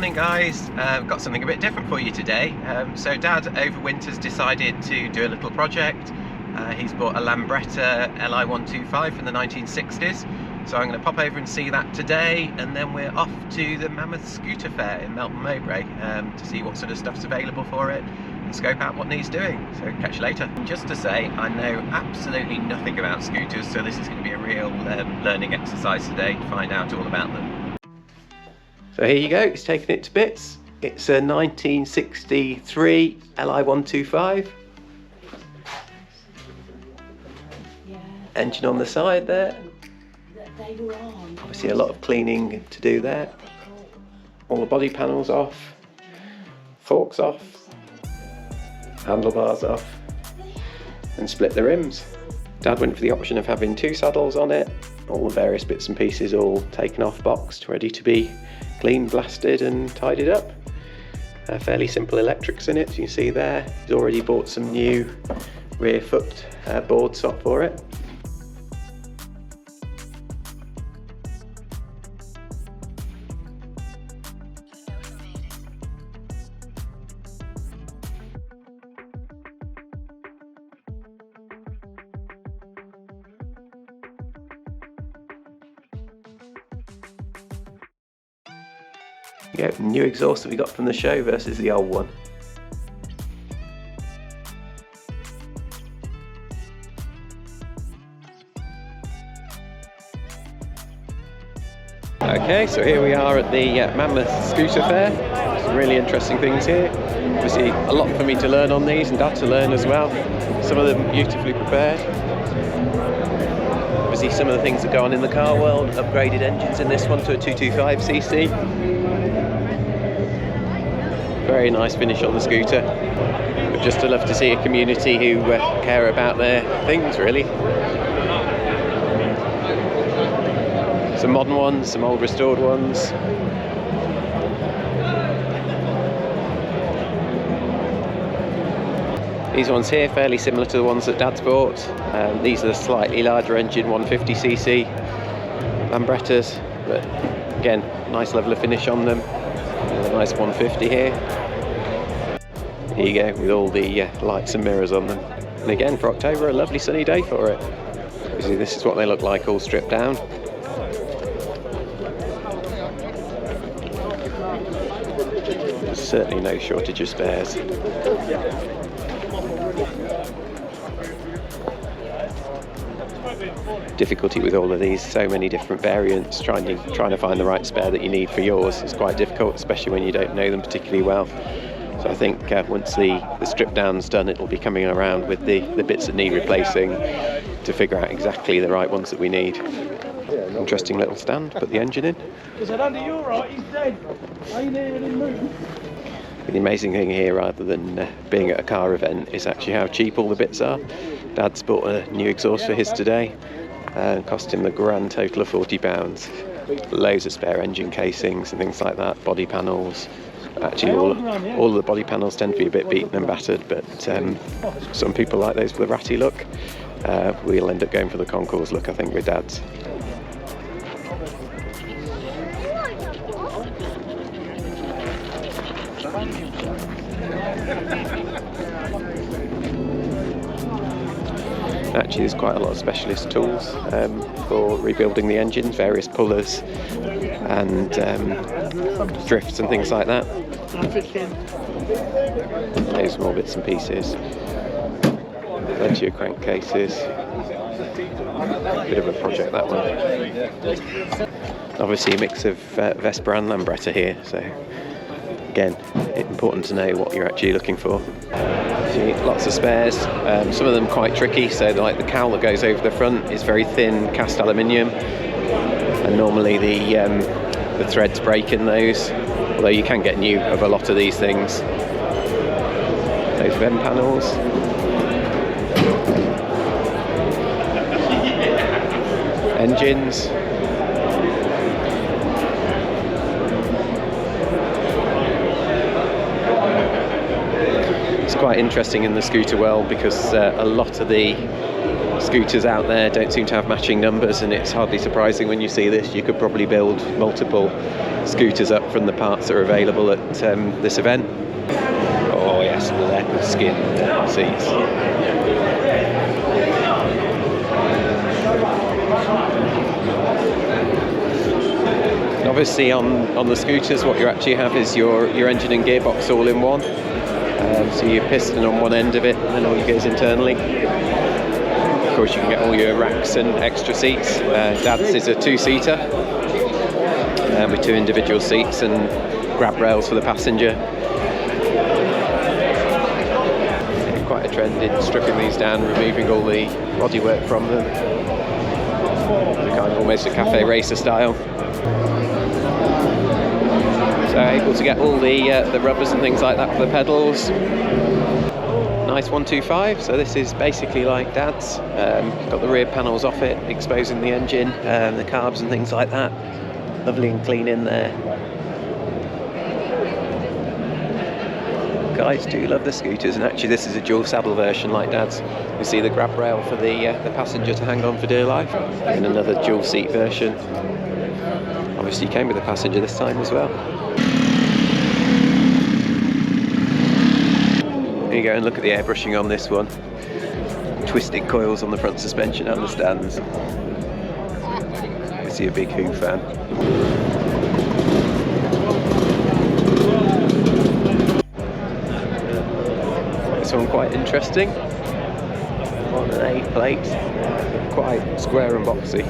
Morning guys, got something a bit different for you today. So Dad over winter's decided to do a little project. He's bought a Lambretta Li125 from the 1960s. So I'm going to pop over and see that today, and then we're off to the Mammoth scooter fair in Melton Mowbray to see what sort of stuff's available for it and scope out what needs doing. So catch you later. Just to say, I know absolutely nothing about scooters, so this is going to be a real learning exercise today to find out all about them. So here you go, it's taken it to bits. It's a 1963 Li125. Engine on the side there. Obviously a lot of cleaning to do there. All the body panels off, forks off, handlebars off, and split the rims. Dad went for the option of having two saddles on it, all the various bits and pieces all taken off, boxed, ready to be cleaned, blasted and tidied up. Fairly simple electrics in it, as you can see there. He's already bought some new rear foot boards off for it. Yeah, new exhaust that we got from the show versus the old one. Okay, so here we are at the Mammoth scooter fair. Some really interesting things here. Obviously a lot for me to learn on these and Dad to learn as well. Some of them beautifully prepared. Obviously some of the things that go on in the car world, upgraded engines in this one to a 225cc. Very nice finish on the scooter. But just to love to see a community who care about their things, really. Some modern ones, some old restored ones. These ones here, fairly similar to the ones that Dad's bought. These are the slightly larger engine 150cc Lambrettas, but again, nice level of finish on them. A nice 150 here. Here you go, with all the lights and mirrors on them. And again, for October, a lovely sunny day for it. See, this is what they look like all stripped down. There's certainly no shortage of spares. Difficulty with all of these, so many different variants, trying to find the right spare that you need for yours is quite difficult, especially when you don't know them particularly well. So I think once the strip down's done, it'll be coming around with the bits that need replacing to figure out exactly the right ones that we need. Interesting little stand, put the engine in. Is it under you, right? He's dead. Ain't hearing him move. The amazing thing here, rather than being at a car event, is actually how cheap all the bits are. Dad's bought a new exhaust for his today. Cost him the grand total of £40. Loads of spare engine casings and things like that, body panels. Actually, all of the body panels tend to be a bit beaten and battered, but some people like those with a ratty look. We'll end up going for the concours look, I think, with Dad's. Actually, there's quite a lot of specialist tools for rebuilding the engines, various pullers and drifts and things like that. There's more bits and pieces. Plenty of crankcases. Bit of a project, that one. Obviously a mix of Vespa and Lambretta here, so again, important to know what you're actually looking for. See, lots of spares, some of them quite tricky, so like the cowl that goes over the front is very thin cast aluminium, and normally the threads break in those, although you can get new of a lot of these things. Those vent panels. Engines. It's quite interesting in the scooter world because a lot of the scooters out there don't seem to have matching numbers, and it's hardly surprising when you see this. You could probably build multiple scooters up from the parts that are available at this event. Oh yes, leopard skin seats. Obviously on the scooters what you actually have is your engine and gearbox all in one. So your piston on one end of it and then all your gears internally. Of course you can get all your racks and extra seats. Dad's is a two-seater with two individual seats and grab rails for the passenger. Quite a trend in stripping these down, removing all the bodywork from them. Kind of almost a cafe racer style. So able to get all the rubbers and things like that for the pedals. Nice 125, so this is basically like Dad's. Got the rear panels off it, exposing the engine, the carbs and things like that. Lovely and clean in there. Guys do love the scooters, and actually this is a dual saddle version like Dad's. You see the grab rail for the passenger to hang on for dear life, and another dual seat version. Obviously came with the passenger this time as well. There you go, and look at the airbrushing on this one. Twisted coils on the front suspension and the stands. I see a big Who fan. This one quite interesting. On an A plate, quite square and boxy.